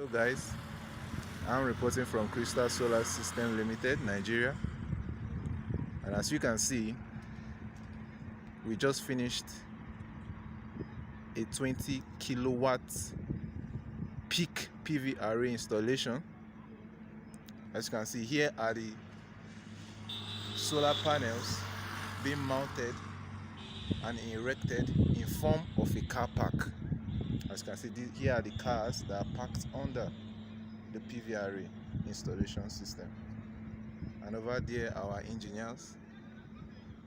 Hello guys, I'm reporting from Crystal Solar System Limited, Nigeria. And as you can see, we just finished a 20 kilowatt peak PV array installation. As you can see, here are the solar panels being mounted and erected in form of a car park. As you can see, here are the cars that are parked under the PV array installation system. And over there, our engineers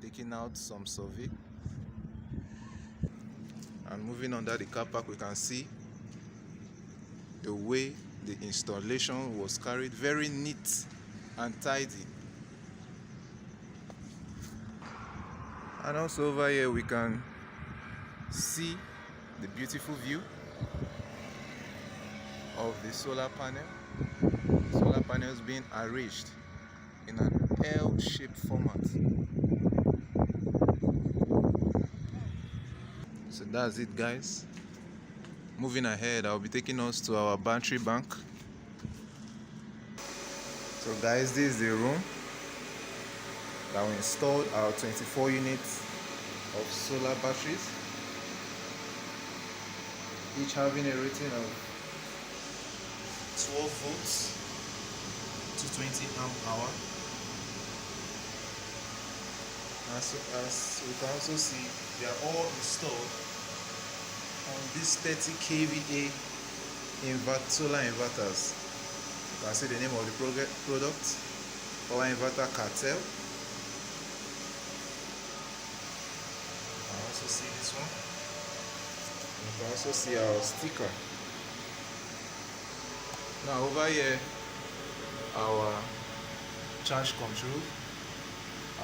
taking out some survey. And moving under the car park, we can see the way the installation was carried, very neat and tidy. And also over here we can see the beautiful view of the solar panel. Solar panels being arranged in an L-shaped format. So that's it guys. Moving ahead, I'll be taking us to our battery bank. So guys, this is the room that we installed our 24 units of solar batteries, each having a rating of 12 volts to 20 amp hour. As we can also see, they are all installed on these 30 kVA solar inverters. You can see the name of the product, Power Inverter Cartel. You can also see this one. You can also see our sticker. Now over here, our charge control,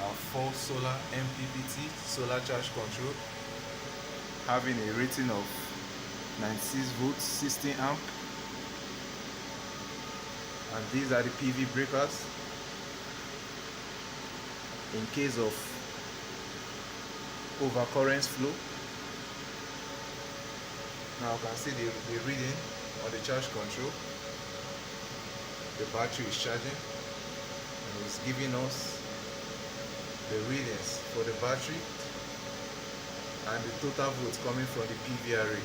our 4 solar MPPT solar charge control, having a rating of 96 volts, 16 amp. And these are the PV breakers in case of overcurrent flow. Now you can see the reading on the charge control. The battery is charging and it's giving us the readings for the battery and the total volts coming from the PV array.